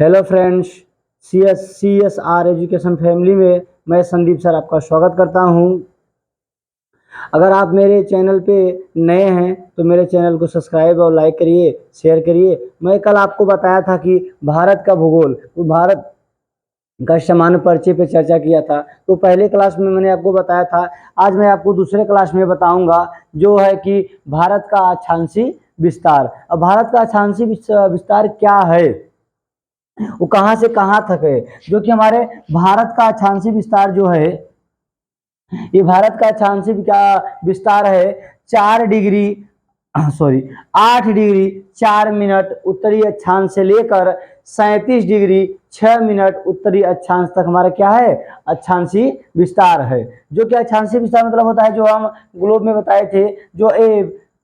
Hello friends, C S R education family में मैं Sandeep sir आपका स्वागत करता हूं। अगर आप मेरे चैनल पे नए हैं तो मेरे चैनल को सब्सक्राइब और लाइक करिए, शेयर करिए। मैं कल आपको बताया था कि भारत का भूगोल, तो भारत का सामान्य परिचय पे चर्चा किया था। तो पहले क्लास में मैंने आपको बताया था। आज मैं आपको दूसरे क्लास में बताऊंगा, जो है कि भारत का अक्षांशीय विस्तार। अब भारत का अक्षांशीय विस्तार क्या है, वो कहाँ से कहाँ तक है। जो कि हमारे भारत का अक्षांशीय विस्तार जो है, ये भारत का अक्षांशीय विस्तार है 4 डिग्री 8 डिग्री 4 मिनट उत्तरी अक्षांश से लेकर 37 डिग्री 6 मिनट उत्तरी अक्षांश तक हमारा क्या है, अक्षांशीय विस्तार है। जो कि अक्षांशीय विस्तार मतलब होता है, जो हम ग्लोब में बताए थे, जो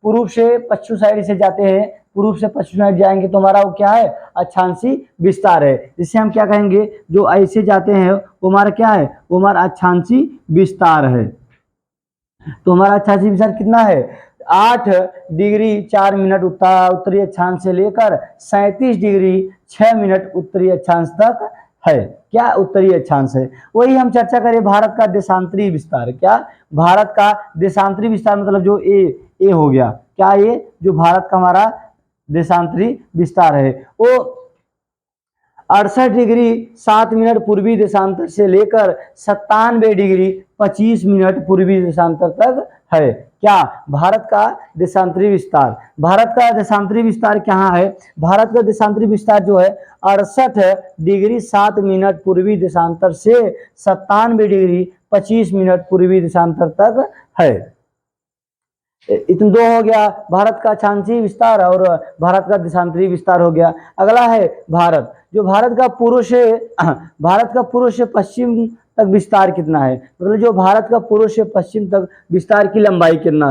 पूर्व से पश्चिम साइड से जाते हैं, पूर्व से पश्चिम साइड जाएंगे तो हमारा वो क्या है, अक्षांशीय विस्तार है। जिससे हम क्या कहेंगे, जो ऐसे जाते हैं वो हमारा क्या है, वो हमारा अक्षांशीय विस्तार है। तो हमारा अक्षांशीय विस्तार कितना है, 8 डिग्री 4 मिनट उत्तरी अक्षांश से लेकर 37 डिग्री 6 मिनट उत्तरी अक्षांश तक है। क्या उत्तरी अक्षांश है। वही हम चर्चा करें भारत का देशांतरी विस्तार। क्या भारत का देशांतरी विस्तार मतलब जो ए हो गया, क्या ये जो भारत का हमारा देशांतरी विस्तार है, वो 68 डिग्री 7 मिनट पूर्वी देशांतर से लेकर 97 डिग्री 25 मिनट पूर्वी देशांतर तक है। क्या भारत का देशांतरी विस्तार। भारत का देशांतरी विस्तार कहाँ है, भारत का देशांतरी विस्तार जो है 68 डिग्री 7 मिनट पूर्वी देशांतर से 97 डिग्री 25 मिनट पूर्वी देशांतर तक है। इतने दो हो गया, भारत का अक्षांशीय विस्तार और भारत का देशांतरी विस्तार हो गया। अगला है भारत, जो भारत का पूर्व से पश्चिम तक विस्तार कितना है, मतलब जो भारत का पूर्व से पश्चिम तक विस्तार की लंबाई कितना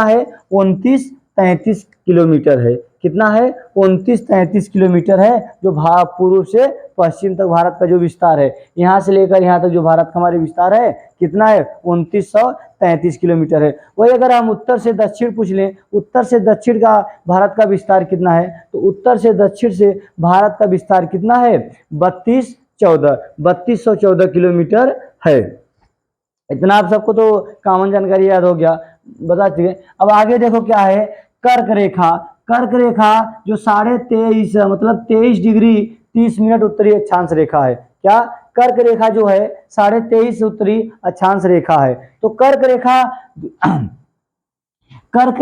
है 29-33 किलोमीटर है। कितना है 29-33 किलोमीटर है, जो पूर्व से पश्चिम तक भारत का जो विस्तार है, यहाँ से लेकर यहाँ तक जो भारत का हमारे विस्तार है कितना है 2933 किलोमीटर है। वही अगर हम उत्तर से दक्षिण पूछ लें, उत्तर से दक्षिण का भारत का विस्तार कितना है, तो उत्तर से दक्षिण से भारत का विस्तार कितना है 3214 किलोमीटर है। इतना आप सबको तो कॉमन जानकारी याद हो गया, बता चुके। अब आगे देखो क्या है, कर्क रेखा। कर्क रेखा जो 23.5 मतलब 23 डिग्री 30 मिनट उत्तरी अक्षांश रेखा है। क्या कर्क रेखा जो है 23.5 उत्तरी अक्षांश रेखा है। तो कर्क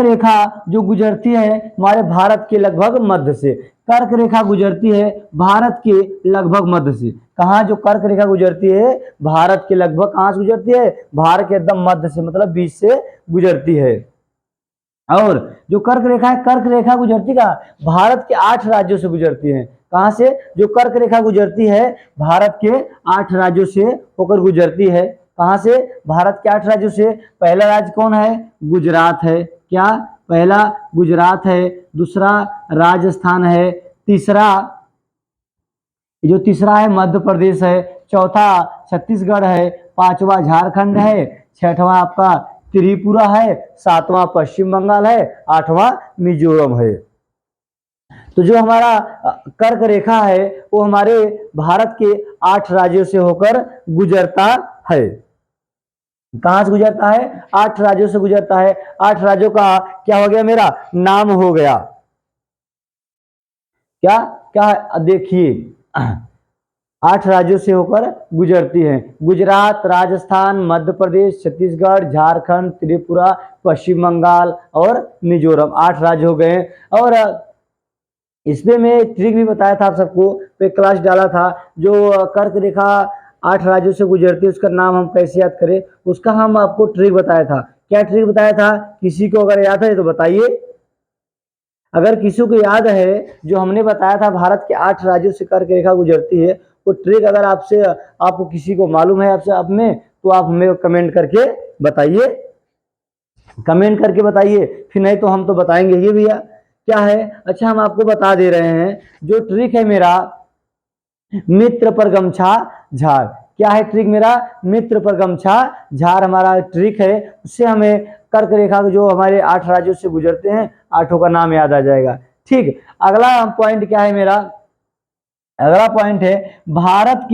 रेखा जो गुजरती है हमारे भारत के लगभग मध्य से। कर्क रेखा गुजरती है भारत के लगभग मध्य से। कहाँ जो कर्क रेखा गुजरती है भारत के लगभग, कहाँ से गुजरती है, भारत के एकदम मध्य से मतलब बीच से गुजरती है। और जो कर्क रेखा है, कर्क रेखा गुजरती का भारत के 8 राज्यों से गुजरती है। कहां से, जो कर्क रेखा गुजरती है भारत के 8 राज्यों से होकर गुजरती है। कहां से, भारत के 8 राज्यों से। पहला राज्य कौन है, गुजरात है। क्या, पहला गुजरात है, दूसरा राजस्थान है, तीसरा जो तीसरा है मध्य प्रदेश है, चौथा छत्तीसगढ़ है, पांचवा झारखंड है, छठवां आपका त्रिपुरा है, सातवां पश्चिम बंगाल है, आठवां मिजोरम है। तो जो हमारा कर्क रेखा है वो हमारे भारत के 8 राज्यों से होकर गुजरता है। कहां से गुजरता है, 8 राज्यों से गुजरता है। 8 राज्यों का क्या हो गया, मेरा नाम हो गया। क्या क्या देखिए 8 राज्यों से होकर गुजरती है। गुजरात, राजस्थान, मध्य प्रदेश, छत्तीसगढ़, झारखंड, त्रिपुरा, पश्चिम बंगाल और मिजोरम, 8 राज्य हो गए। और इसमें मैं ट्रिक भी बताया था आप सबको, पे क्लास डाला था। जो कर्क रेखा 8 राज्यों से गुजरती है उसका नाम हम कैसे याद करें, उसका हम आपको ट्रिक बताया था। क्या ट्रिक बताया था, किसी को अगर याद है तो बताइए। अगर किसी को याद है जो हमने बताया था भारत के 8 राज्यों से कर्क रेखा गुजरती है, वो ट्रिक अगर आपको किसी को मालूम है आपसे आप में, तो आप हमें कमेंट करके बताइए। कमेंट करके बताइए, फिर नहीं तो हम तो बताएंगे ये भैया। क्या है, अच्छा हम आपको बता दे रहे हैं, जो ट्रिक है मेरा मित्र पर गमछा झार। क्या है ट्रिक मेरा, मित्र पर गमछा झार हमारा ट्रिक है। उससे हमें कर्क रेखा जो हमारे 8 राज्यों से गुजरते हैं, 8 का नाम याद आ जाएगा। ठीक, अगला पॉइंट क्या है मेरा, अगला पॉइंट है भारत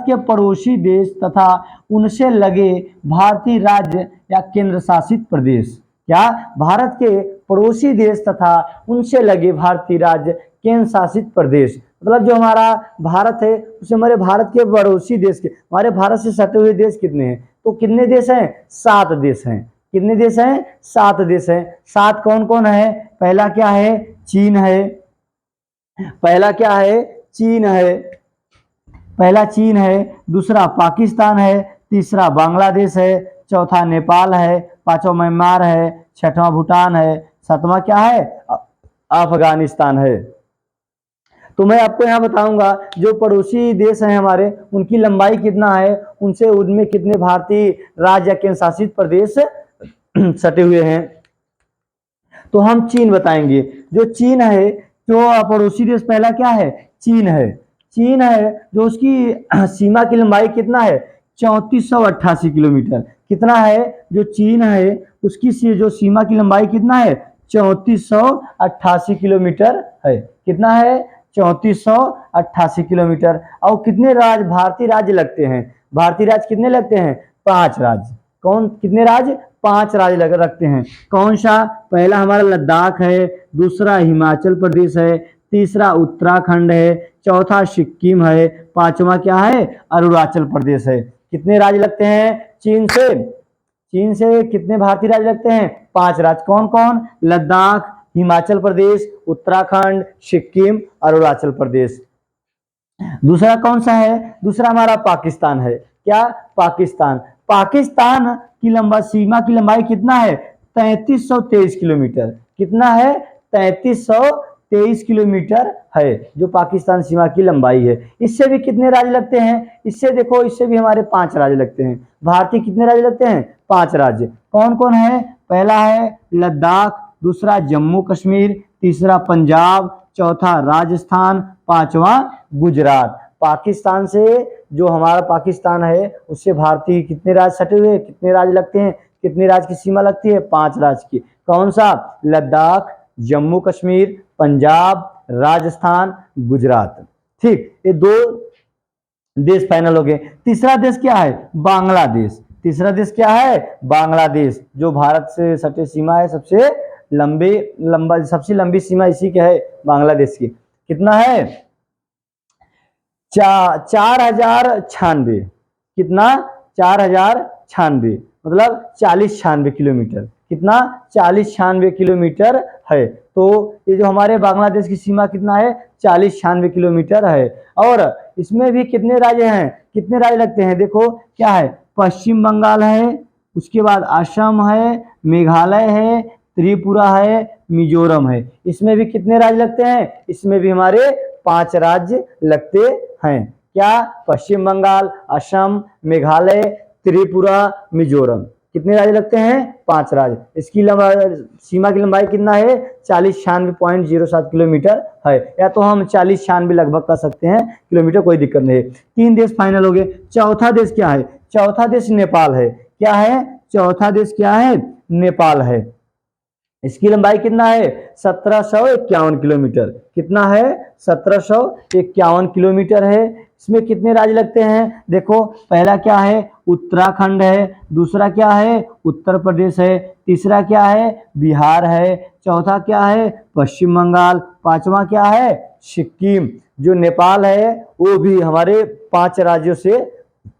के पड़ोसी देश तथा उनसे लगे भारतीय राज्य या केंद्र शासित प्रदेश। क्या? भारत के पड़ोसी देश तथा उनसे लगे भारतीय राज्य केंद्र शासित प्रदेश, मतलब जो हमारा भारत है उसे हमारे भारत के पड़ोसी देश के, हमारे भारत से सटे हुए देश कितने हैं? तो कितने देश हैं? 7 देश हैं। कितने देश हैं? 7 देश हैं। 7 कौन कौन है? पहला क्या है? चीन है। पहला क्या है? चीन है। पहला चीन है, दूसरा पाकिस्तान है, तीसरा बांग्लादेश है, चौथा नेपाल है, पांचवा म्यांमार है, छठवां भूटान है, सातवां क्या है? अफगानिस्तान है। तो मैं आपको यहाँ बताऊंगा जो पड़ोसी देश हैं हमारे, उनकी लंबाई कितना है, उनसे उनमें कितने भारतीय राज्य या केंद्र शासित प्रदेश सटे हुए हैं। तो हम चीन बताएंगे। जो चीन है, जो पड़ोसी देश पहला क्या है? चीन है। चीन है जो उसकी सीमा की लंबाई कितना है? 3488 किलोमीटर। कितना है? जो चीन है उसकी जो सीमा की लंबाई कितना है? 3488 किलोमीटर है। कितना है? 3488 किलोमीटर। और कितने राज्य भारतीय राज्य लगते हैं? भारतीय राज्य कितने लगते हैं? 5 राज्य। कौन कितने राज्य? 5 राज्य रखते हैं। कौन सा? पहला हमारा लद्दाख है, दूसरा हिमाचल प्रदेश है, तीसरा उत्तराखंड है, चौथा सिक्किम है, पांचवा क्या है? अरुणाचल प्रदेश है। कितने राज्य लगते हैं चीन से? चीन से कितने भारतीय राज्य लगते हैं? 5 राज्य। कौन कौन? लद्दाख, हिमाचल प्रदेश, उत्तराखंड, सिक्किम, अरुणाचल प्रदेश। दूसरा कौन सा है? दूसरा हमारा पाकिस्तान है। क्या? पाकिस्तान। पाकिस्तान की सीमा की लंबाई कितना है? 3323 किलोमीटर। कितना है? 3323 किलोमीटर है जो पाकिस्तान सीमा की लंबाई है। इससे भी कितने राज्य लगते हैं? इससे देखो, इससे भी हमारे 5 राज्य लगते हैं। भारतीय कितने राज्य लगते हैं? 5 राज्य। कौन कौन है? पहला है लद्दाख, दूसरा जम्मू कश्मीर, तीसरा पंजाब, चौथा राजस्थान, पांचवा गुजरात। पाकिस्तान से, जो हमारा पाकिस्तान है उससे भारतीय कितने राज्य सटे हुए? कितने राज्य लगते हैं? कितने राज्य की सीमा लगती है? 5 राज्य की। कौन सा? लद्दाख, जम्मू कश्मीर, पंजाब, राजस्थान, गुजरात। ठीक, ये 2 देश फाइनल हो गए। तीसरा देश क्या है? बांग्लादेश। तीसरा देश क्या है? बांग्लादेश, जो भारत से सटे सीमा है, सबसे सबसे लंबी सीमा इसी के है, बांग्लादेश की। कितना है? 4096। कितना? 4096, मतलब 4096 किलोमीटर। कितना? 4096 किलोमीटर है। तो ये जो हमारे बांग्लादेश की सीमा कितना है? 4096 किलोमीटर है। और इसमें भी कितने राज्य हैं? कितने राज्य लगते हैं? देखो क्या है? पश्चिम बंगाल है, उसके बाद असम है, मेघालय है, त्रिपुरा है, मिजोरम है। इसमें भी कितने राज्य लगते हैं? इसमें भी हमारे 5 राज्य लगते हैं। क्या? पश्चिम बंगाल, असम, मेघालय, त्रिपुरा, मिजोरम। कितने राज्य लगते हैं? 5 राज्य। इसकी सीमा की लंबाई कितना है? 4096.07 किलोमीटर है, या तो हम 4096 लगभग कर सकते हैं किलोमीटर, कोई दिक्कत नहीं है। 3 देश फाइनल हो गए। चौथा देश क्या है? चौथा देश नेपाल है। क्या है? चौथा देश क्या है? नेपाल है। इसकी लंबाई कितना है? 1751 किलोमीटर। कितना है? 1751 किलोमीटर है। इसमें कितने राज्य लगते हैं? देखो, पहला क्या है? उत्तराखंड है, दूसरा क्या है? उत्तर प्रदेश है, तीसरा क्या है? बिहार है, चौथा क्या है? पश्चिम बंगाल, पांचवा क्या है? सिक्किम। जो नेपाल है वो भी हमारे 5 राज्यों से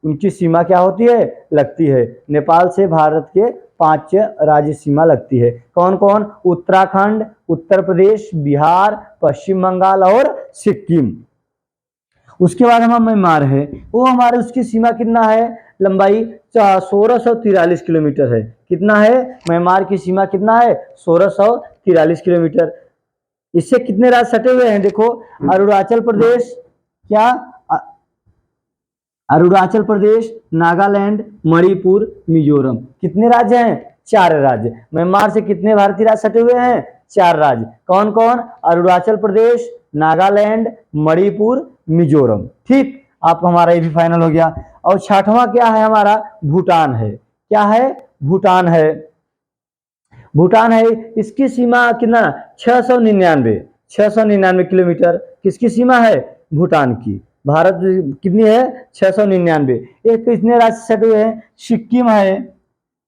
उनकी सीमा क्या होती है? लगती है। नेपाल से भारत के 5 राज्य सीमा लगती है। कौन कौन? उत्तराखंड, उत्तर प्रदेश, बिहार, पश्चिम बंगाल और सिक्किम। उसके बाद हमारा म्यांमार है, वो हमारे उसकी सीमा कितना है? लंबाई 1643 किलोमीटर है। कितना है? म्यांमार की सीमा कितना है? 1643 किलोमीटर। इससे कितने राज्य सटे हुए हैं? देखो, अरुणाचल प्रदेश, क्या? अरुणाचल प्रदेश, नागालैंड, मणिपुर, मिजोरम। कितने राज्य हैं? 4 राज्य। म्यांमार से कितने भारतीय राज्य सटे हुए हैं? 4 राज्य। कौन कौन? अरुणाचल प्रदेश, नागालैंड, मणिपुर, मिजोरम। ठीक, आप हमारा ये भी फाइनल हो गया। और 6वां क्या है हमारा? भूटान है। क्या है? भूटान है। भूटान है, इसकी सीमा कितना? 699 किलोमीटर। किसकी सीमा है? भूटान की। भारत कितनी है 699। एक कितने राज्य से सटे हुए हैं, सिक्किम है,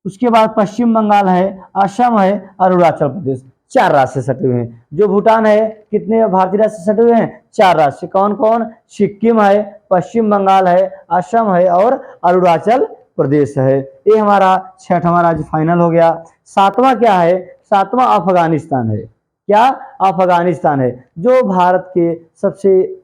उसके बाद पश्चिम बंगाल है, असम है, अरुणाचल प्रदेश, 4 राज्य से सटे हुए हैं। जो भूटान है कितने भारतीय राज्य से सटे हुए हैं, 4 राज्य से। कौन कौन, सिक्किम है, पश्चिम बंगाल है, असम है और अरुणाचल प्रदेश है। ये हमारा 6वां राज्य फाइनल हो गया। 7वां क्या है, 7वां अफगानिस्तान है। क्या, अफगानिस्तान है, जो भारत के सबसे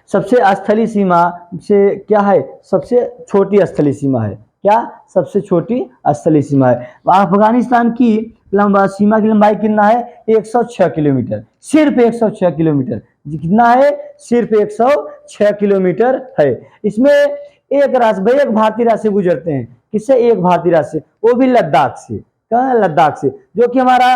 सबसे स्थलीय सीमा से क्या है, सबसे छोटी स्थलीय सीमा है। क्या, सबसे छोटी स्थलीय सीमा है। अफगानिस्तान की सीमा की लंबाई कितना है, 106 किलोमीटर, सिर्फ 106 किलोमीटर। कितना है, सिर्फ 106 किलोमीटर है। इसमें एक राज्य, एक भारतीय राज्य से गुजरते हैं। किससे, एक भारतीय राज्य से, वो भी लद्दाख से। कहाँ, लद्दाख से, जो कि हमारा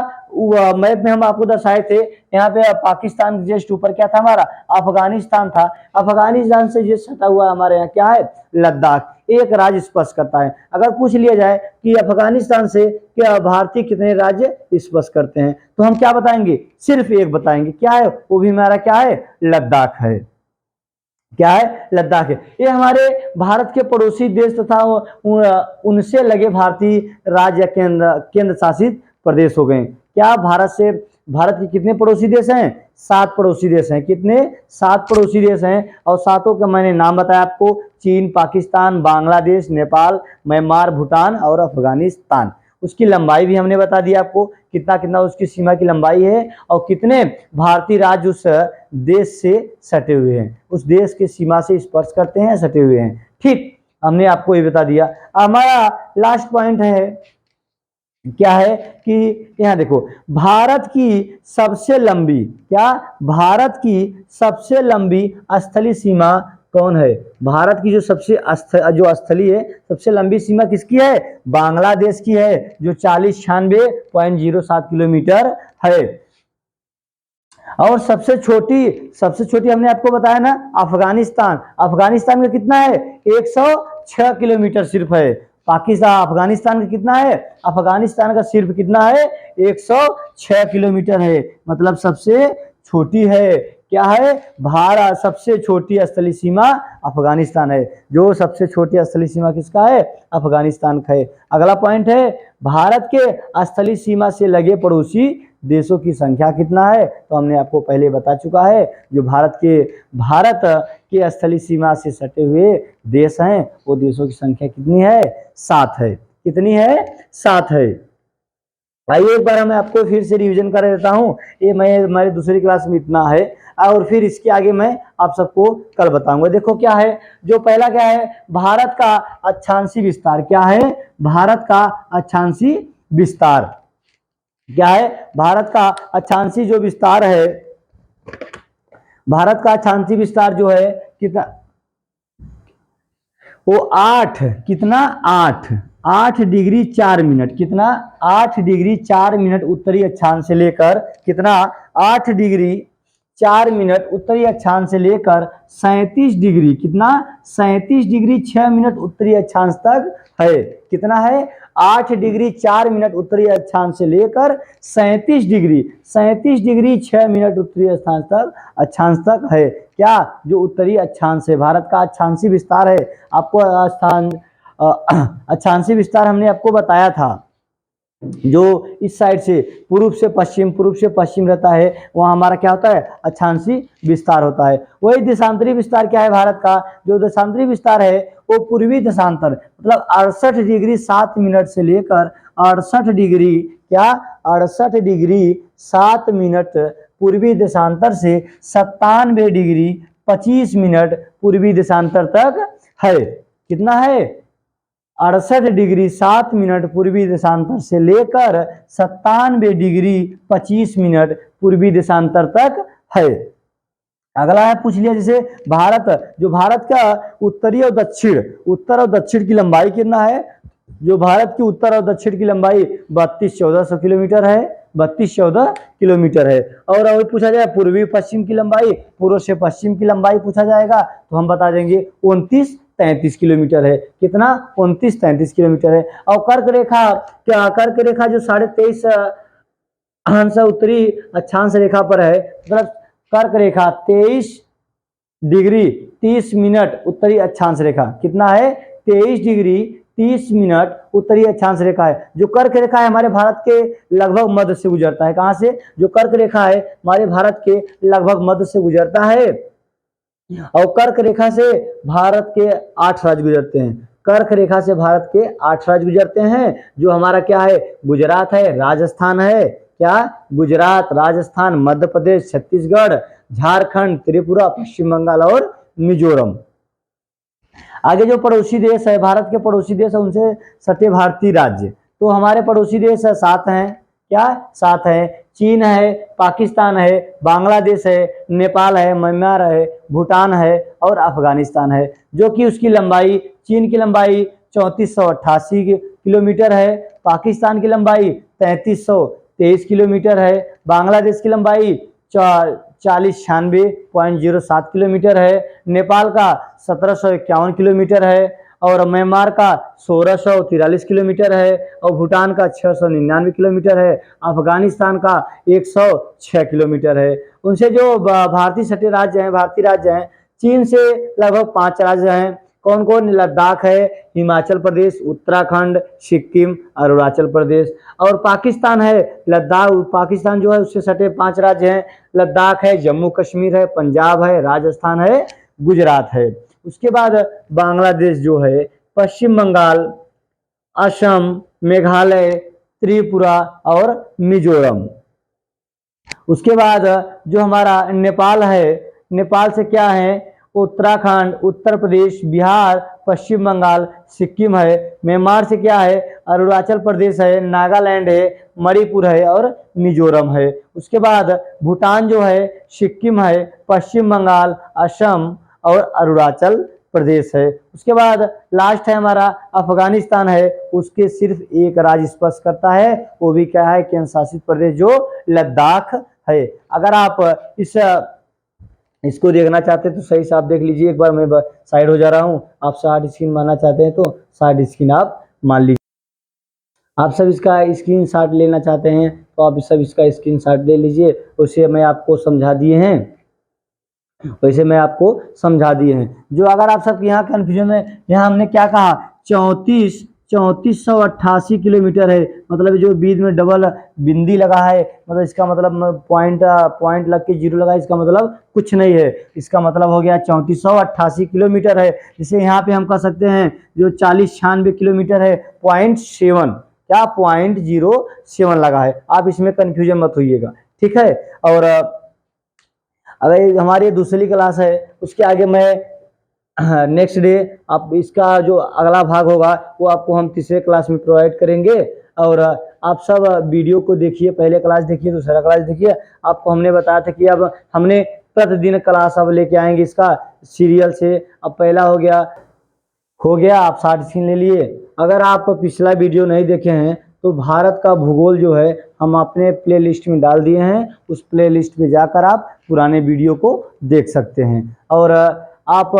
मैप में हम आपको दर्शाए थे। यहाँ पे पाकिस्तान जस्ट ऊपर क्या था, हमारा अफगानिस्तान था। अफगानिस्तान से जो सटा हुआ हमारे यहाँ क्या है, लद्दाख। एक राज्य स्पर्श करता है। अगर पूछ लिया जाए कि अफगानिस्तान से क्या भारतीय कितने राज्य स्पर्श करते हैं, तो हम क्या बताएंगे, सिर्फ एक बताएंगे। क्या है, वो भी हमारा क्या है, लद्दाख है। क्या है, लद्दाख है। ये हमारे भारत के पड़ोसी देश तथा उनसे लगे भारतीय राज्य केंद्र शासित प्रदेश हो गए। क्या, भारत के कितने पड़ोसी देश हैं, 7 पड़ोसी देश हैं। कितने, 7 पड़ोसी देश हैं। और 7 का मैंने नाम बताया आपको, चीन, पाकिस्तान, बांग्लादेश, नेपाल, म्यांमार, भूटान और अफगानिस्तान। उसकी लंबाई भी हमने बता दिया आपको, कितना कितना उसकी सीमा की लंबाई है और कितने भारतीय राज्य उस देश से सटे हुए हैं, उस देश की सीमा से स्पर्श करते हैं, सटे हुए हैं। ठीक, हमने आपको ये बता दिया। हमारा लास्ट पॉइंट है, क्या है कि यहाँ देखो, भारत की सबसे लंबी, क्या, भारत की सबसे लंबी स्थलीय सीमा कौन है। भारत की जो सबसे जो स्थलीय है, सबसे लंबी सीमा किसकी है, बांग्लादेश की है, जो 4096.07 किलोमीटर है। और सबसे छोटी हमने आपको बताया ना, अफगानिस्तान। अफगानिस्तान का कितना है, 106 किलोमीटर सिर्फ है। पाकिस्तान, अफगानिस्तान का कितना है, अफगानिस्तान का सिर्फ कितना है, 106 किलोमीटर है। मतलब सबसे छोटी है। क्या है, भारत सबसे छोटी स्थलीय सीमा अफगानिस्तान है। जो सबसे छोटी स्थलीय सीमा किसका है, अफगानिस्तान का है। अगला पॉइंट है, भारत के स्थलीय सीमा से लगे पड़ोसी देशों की संख्या कितना है, तो हमने आपको पहले बता चुका है। जो भारत के स्थलीय सीमा से सटे हुए देश हैं, वो देशों की संख्या कितनी है, 7 है। कितनी है, 7 है। आइए एक बार मैं आपको फिर से रिवीजन कर देता हूँ। ये मैं हमारी दूसरी क्लास में इतना है, और फिर इसके आगे मैं आप सबको कल बताऊंगा। देखो क्या है, जो पहला क्या है, भारत का अक्षांशीय विस्तार। क्या है, भारत का अक्षांशीय विस्तार। क्या है, भारत का अक्षांशीय जो विस्तार है, भारत का अक्षांशीय विस्तार जो है कितना, वो 8, कितना, 8 डिग्री 4 मिनट। कितना, 8 डिग्री 4 मिनट उत्तरी अक्षांश से लेकर, कितना, 8 डिग्री 4 मिनट उत्तरी अक्षांश से लेकर 37 डिग्री, कितना, 37 डिग्री 6 मिनट उत्तरी अक्षांश तक है। कितना है, 8 डिग्री 4 मिनट उत्तरी अक्षांश से लेकर 37 डिग्री 6 मिनट उत्तरी अक्षांश तक है। क्या, जो उत्तरी अक्षांश है, भारत का अक्षांशीय विस्तार है। आपको अक्षांशीय विस्तार हमने आपको बताया था। जो इस साइड से पूर्व से पश्चिम रहता है, वहां हमारा क्या होता है, अक्षांशीय विस्तार होता है। वही देशांतरी विस्तार क्या है, भारत का जो देशांतरी विस्तार है, वो पूर्वी देशांतर, मतलब 68 डिग्री 7 मिनट से लेकर 68 डिग्री, क्या, 68 डिग्री 7 मिनट पूर्वी देशांतर से 97 डिग्री 25 मिनट पूर्वी देशांतर तक है। कितना है, 68 डिग्री 7 मिनट पूर्वी देशांतर से लेकर 97 डिग्री 25 मिनट पूर्वी देशांतर तक है। अगला है, पूछ लिया जैसे भारत, जो भारत का उत्तर और दक्षिण की लंबाई कितना है। जो भारत की उत्तर और दक्षिण की लंबाई 32-1400 किलोमीटर है, 32-14 किलोमीटर है। और पूछा जाए पूर्वी पश्चिम की लंबाई, पूर्व से पश्चिम की लंबाई पूछा जाएगा, तो हम बता देंगे 29-33 किलोमीटर है। कितना, 29-33 किलोमीटर है। और कर्क रेखा जो 23.5 उत्तरी अक्षांश रेखा पर है, मतलब कर्क रेखा 23 डिग्री 30 मिनट उत्तरी अक्षांश रेखा, कितना है 23 डिग्री 30 मिनट उत्तरी अक्षांश रेखा है। जो कर्क रेखा है हमारे भारत के लगभग मध्य से गुजरता है। कहां से? जो कर्क रेखा है हमारे भारत के लगभग मध्य से गुजरता है और कर्क रेखा से भारत के 8 राज्य गुजरते हैं। कर्क रेखा से भारत के 8 राज्य गुजरते हैं, जो हमारा क्या है, गुजरात है, राजस्थान है, क्या गुजरात, राजस्थान, मध्य प्रदेश, छत्तीसगढ़, झारखंड, त्रिपुरा, पश्चिम बंगाल और मिजोरम। आगे जो पड़ोसी देश है, भारत के पड़ोसी देश है, उनसे सटे भारतीय राज्य, तो हमारे पड़ोसी देश 7 हैं, क्या 7 है? चीन है, पाकिस्तान है, बांग्लादेश है, नेपाल है, म्यांमार है, भूटान है और अफगानिस्तान है। जो कि उसकी लंबाई, चीन की लंबाई 3488 किलोमीटर है, पाकिस्तान की लंबाई 3323 किलोमीटर है, बांग्लादेश की लंबाई 4096.07 किलोमीटर है, नेपाल का 1751 किलोमीटर है और म्यांमार का 1643 किलोमीटर है और भूटान का 699 किलोमीटर है, अफगानिस्तान का 106 किलोमीटर है। उनसे जो भारतीय सटे राज्य हैं, भारतीय राज्य हैं, चीन से लगभग 5 राज्य हैं। कौन कौन? लद्दाख है, हिमाचल प्रदेश, उत्तराखंड, सिक्किम, अरुणाचल प्रदेश और पाकिस्तान है। लद्दाख, पाकिस्तान जो है उससे सटे 5 राज्य हैं। लद्दाख है, जम्मू कश्मीर है, पंजाब है, राजस्थान है, गुजरात है। उसके बाद बांग्लादेश जो है, पश्चिम बंगाल, असम, मेघालय, त्रिपुरा और मिजोरम। उसके बाद जो हमारा नेपाल है, नेपाल से क्या है, उत्तराखंड, उत्तर प्रदेश, बिहार, पश्चिम बंगाल, सिक्किम है। म्यांमार से क्या है, अरुणाचल प्रदेश है, नागालैंड है, मणिपुर है और मिजोरम है। उसके बाद भूटान जो है, सिक्किम है, पश्चिम बंगाल, असम और अरुणाचल प्रदेश है। उसके बाद लास्ट है हमारा अफगानिस्तान है, उसके सिर्फ एक राज्य स्पर्श करता है, वो भी क्या है, केंद्र शासित प्रदेश जो लद्दाख है। अगर आप इसको देखना चाहते हैं तो सही से आप देख लीजिए। एक बार मैं साइड हो जा रहा हूँ, आप साइड स्क्रीन मारना चाहते हैं तो साइड स्क्रीन आप मान लीजिए। आप सब इसका स्क्रीन शॉट लेना चाहते हैं तो आप सब इसका स्क्रीन शॉट ले लीजिए। उसे मैं आपको समझा दिए हैं, वैसे मैं आपको समझा दिए हैं। जो अगर आप सब यहाँ कन्फ्यूजन है, यहाँ हमने क्या कहा, 3488 किलोमीटर है, मतलब जो बीच में डबल बिंदी लगा है, मतलब इसका मतलब पॉइंट लग के 0 लगा है, इसका मतलब कुछ नहीं है। इसका मतलब हो गया 3488 किलोमीटर है। जिसे यहाँ पे हम कह सकते हैं जो 4096 किलोमीटर है, 0.7, क्या 0.07 लगा है। आप इसमें कन्फ्यूजन मत होइएगा, ठीक है। और अगर हमारी दूसरी क्लास है, उसके आगे मैं नेक्स्ट डे आप इसका जो अगला भाग होगा वो आपको हम तीसरे क्लास में प्रोवाइड करेंगे। और आप सब वीडियो को देखिए, पहले क्लास देखिए, दूसरा क्लास देखिए। आपको हमने बताया था कि अब हमने प्रतिदिन क्लास अब लेके आएंगे इसका सीरियल से। अब पहला हो गया आप 60 सीन ले लिए। अगर आप पिछला वीडियो नहीं देखे हैं तो भारत का भूगोल जो है हम अपने प्लेलिस्ट में डाल दिए हैं, उस प्लेलिस्ट में जाकर आप पुराने वीडियो को देख सकते हैं। और आप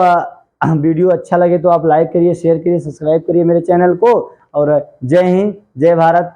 वीडियो अच्छा लगे तो आप लाइक करिए, शेयर करिए, सब्सक्राइब करिए मेरे चैनल को। और जय हिंद, जय भारत।